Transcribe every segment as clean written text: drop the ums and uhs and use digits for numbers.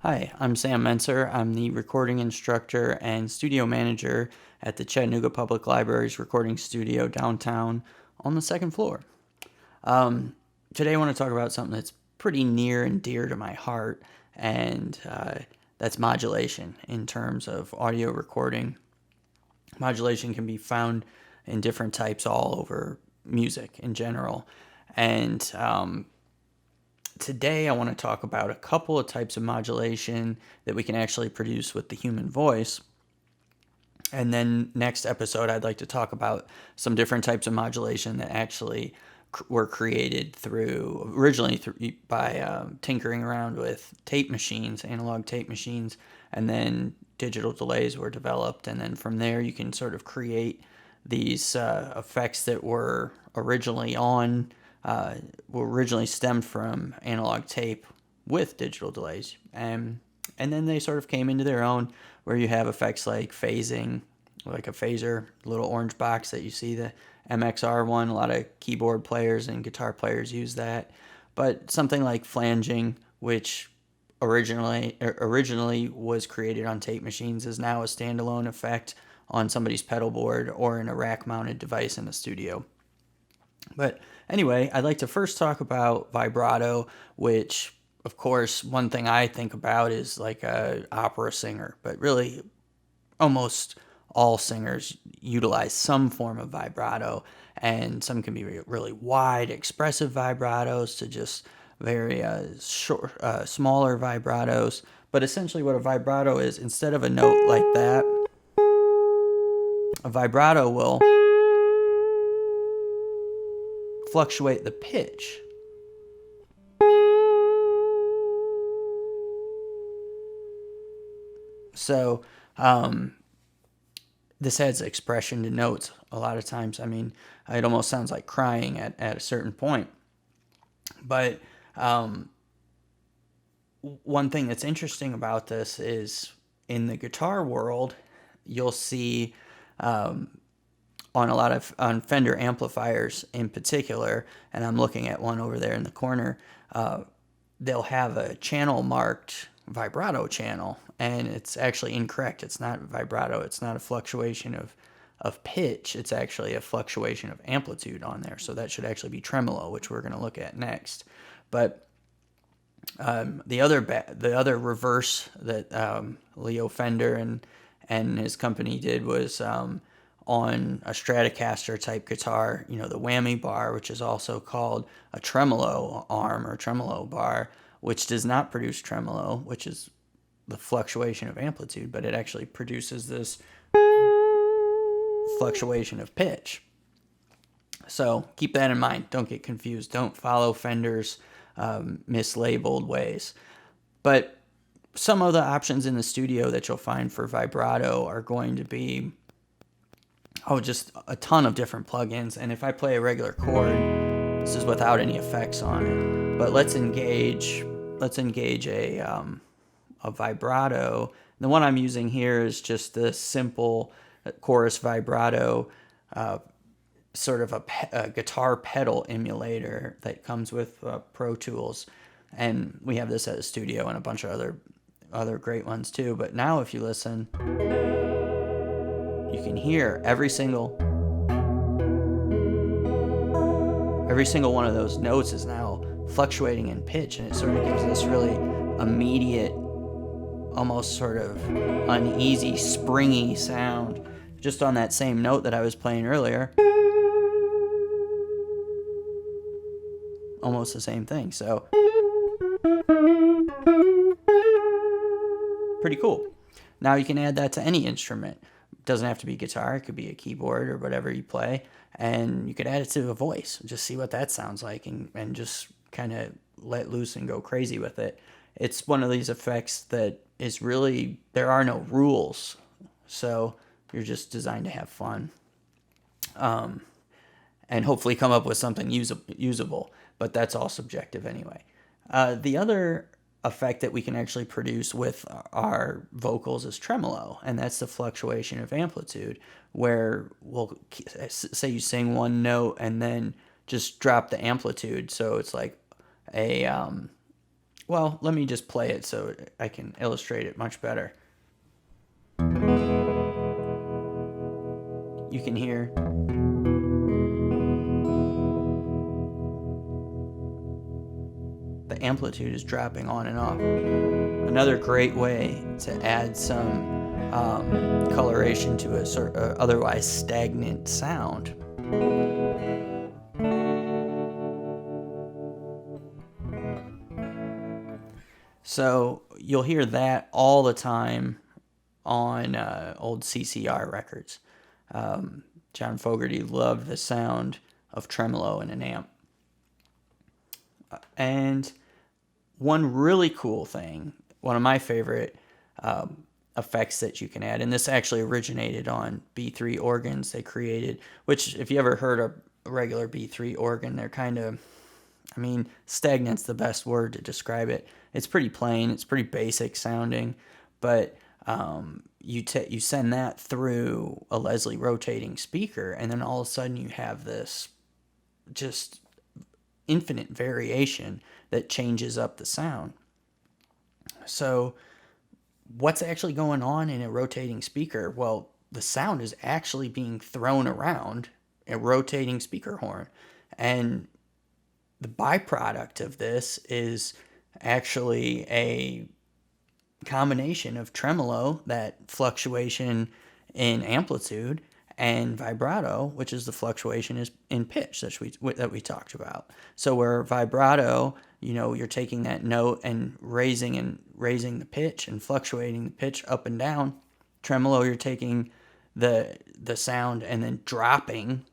Hi, I'm Sam Mentzer. I'm the recording instructor and studio manager at the Chattanooga Public Library's recording studio downtown on the second floor. Today, I want to talk about something that's pretty near and dear to my heart, and that's modulation in terms of audio recording. Modulation can be found in different types all over music in general. And today I want to talk about a couple of types of modulation that we can actually produce with the human voice. And then next episode, I'd like to talk about some different types of modulation that actually were created originally by tinkering around with tape machines, analog tape machines, and then digital delays were developed. And then from there, you can sort of create these effects that were originally stemmed from analog tape with digital delays. And then they sort of came into their own, where you have effects like phasing, like a phaser, little orange box that you see, the MXR one. A lot of keyboard players and guitar players use that. But something like flanging, which originally was created on tape machines, is now a standalone effect on somebody's pedal board or in a rack-mounted device in a studio. But anyway, I'd like to first talk about vibrato, which, of course, one thing I think about is like a opera singer, but really almost all singers utilize some form of vibrato, and some can be really wide, expressive vibratos to just very smaller vibratos. But essentially what a vibrato is, instead of a note like that, a vibrato will fluctuate the pitch. So this adds expression to notes a lot of times. I mean, it almost sounds like crying at a certain point. But one thing that's interesting about this is in the guitar world, you'll see on Fender amplifiers in particular, and I'm looking at one over there in the corner, they'll have a channel marked vibrato channel, and it's actually incorrect. It's not vibrato. It's not a fluctuation of pitch. It's actually a fluctuation of amplitude on there. So that should actually be tremolo, which we're going to look at next. But the other reverse that Leo Fender and his company did was on a Stratocaster type guitar, the whammy bar, which is also called a tremolo arm or tremolo bar, which does not produce tremolo, which is the fluctuation of amplitude, but it actually produces this fluctuation of pitch. So keep that in mind. Don't get confused. Don't follow Fender's mislabeled ways. But some of the options in the studio that you'll find for vibrato are going to be just a ton of different plugins. And if I play a regular chord, this is without any effects on it. But let's engage a vibrato. The one I'm using here is just the simple chorus vibrato, sort of a guitar pedal emulator that comes with Pro Tools. And we have this at the studio and a bunch of other great ones too. But now if you listen, you can hear every single one of those notes is now fluctuating in pitch, and it sort of gives this really immediate, almost sort of uneasy, springy sound just on that same note that I was playing earlier. Almost the same thing. So pretty cool. Now you can add that to any instrument. It doesn't have to be guitar. It could be a keyboard or whatever you play. And you could add it to a voice. Just see what that sounds like and just kind of let loose and go crazy with it. It's one of these effects that is really, there are no rules. So you're just designed to have fun. And hopefully come up with something usable. But that's all subjective anyway. The other effect that we can actually produce with our vocals is tremolo, and that's the fluctuation of amplitude, where we'll say you sing one note and then just drop the amplitude, so it's like a Well, let me just play it so I can illustrate it much better. You can hear the amplitude is dropping on and off. Another great way to add some coloration to a sort of otherwise stagnant sound. So you'll hear that all the time on old CCR records. John Fogerty loved the sound of tremolo in an amp. And one really cool thing, one of my favorite effects that you can add, and this actually originated on B3 organs they created, which if you ever heard a regular B3 organ, they're kind of, I mean, stagnant's the best word to describe it. It's pretty plain, it's pretty basic sounding, but you send that through a Leslie rotating speaker, and then all of a sudden you have this just infinite variation that changes up the sound. So what's actually going on in a rotating speaker? Well, the sound is actually being thrown around a rotating speaker horn, and the byproduct of this is actually a combination of tremolo, that fluctuation in amplitude, and vibrato, which is the fluctuation is in pitch that we talked about. So where vibrato, you're taking that note and raising the pitch and fluctuating the pitch up and down. Tremolo, you're taking the sound and then dropping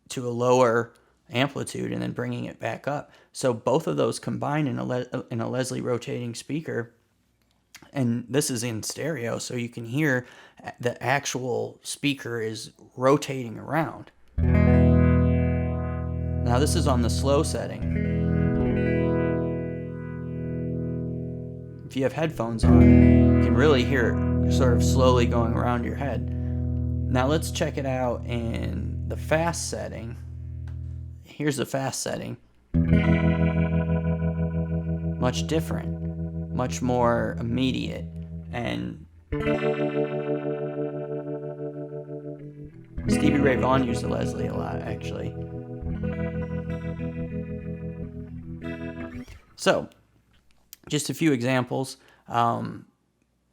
to a lower amplitude and then bringing it back up. So both of those combine in a Leslie rotating speaker. And this is in stereo, so you can hear the actual speaker is rotating around. Now this is on the slow setting. If you have headphones on, you can really hear it sort of slowly going around your head. Now let's check it out in the fast setting. Here's the fast setting. Much different, much more immediate, and Stevie Ray Vaughan used the Leslie a lot, actually. So, just a few examples. I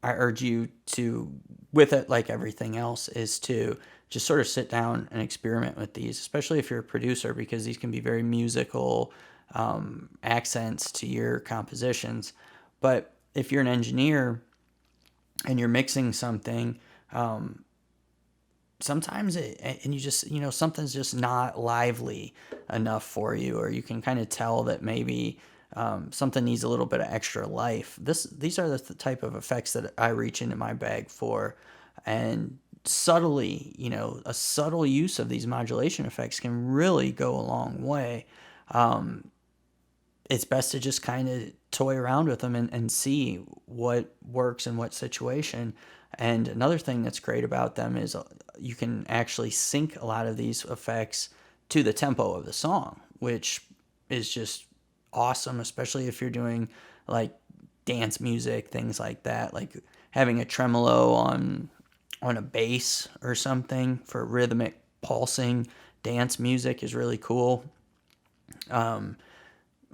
urge you to, with it like everything else, is to just sort of sit down and experiment with these, especially if you're a producer, because these can be very musical accents to your compositions. But if you're an engineer and you're mixing something, sometimes something's just not lively enough for you, or you can kind of tell that maybe something needs a little bit of extra life. These are the type of effects that I reach into my bag for, and subtly, a subtle use of these modulation effects can really go a long way. It's best to just kind of toy around with them and see what works in what situation. And another thing that's great about them is you can actually sync a lot of these effects to the tempo of the song, which is just awesome, especially if you're doing like dance music, things like that, like having a tremolo on a bass or something for rhythmic pulsing dance music is really cool.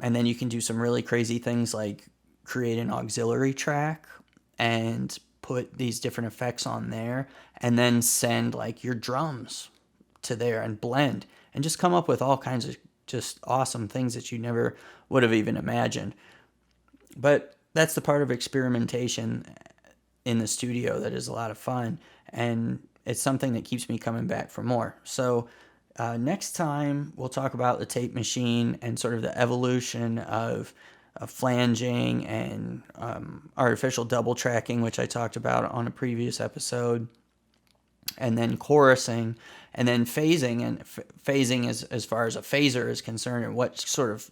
And then you can do some really crazy things like create an auxiliary track and put these different effects on there, and then send like your drums to there and blend and just come up with all kinds of just awesome things that you never would have even imagined. But that's the part of experimentation in the studio that is a lot of fun, and it's something that keeps me coming back for more. So next time we'll talk about the tape machine and sort of the evolution of flanging and artificial double tracking, which I talked about on a previous episode, and then chorusing, and then phasing, and phasing as far as a phaser is concerned, and what sort of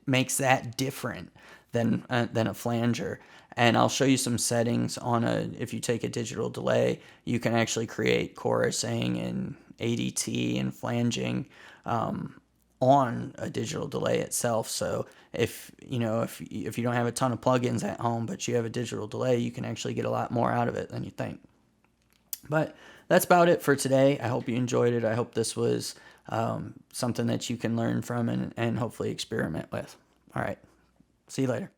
makes that different than a flanger. And I'll show you some settings on if you take a digital delay, you can actually create chorusing and ADT and flanging on a digital delay itself. So if you don't have a ton of plugins at home, but you have a digital delay, you can actually get a lot more out of it than you think. But that's about it for today. I hope you enjoyed it. I hope this was something that you can learn from and hopefully experiment with. All right. See you later.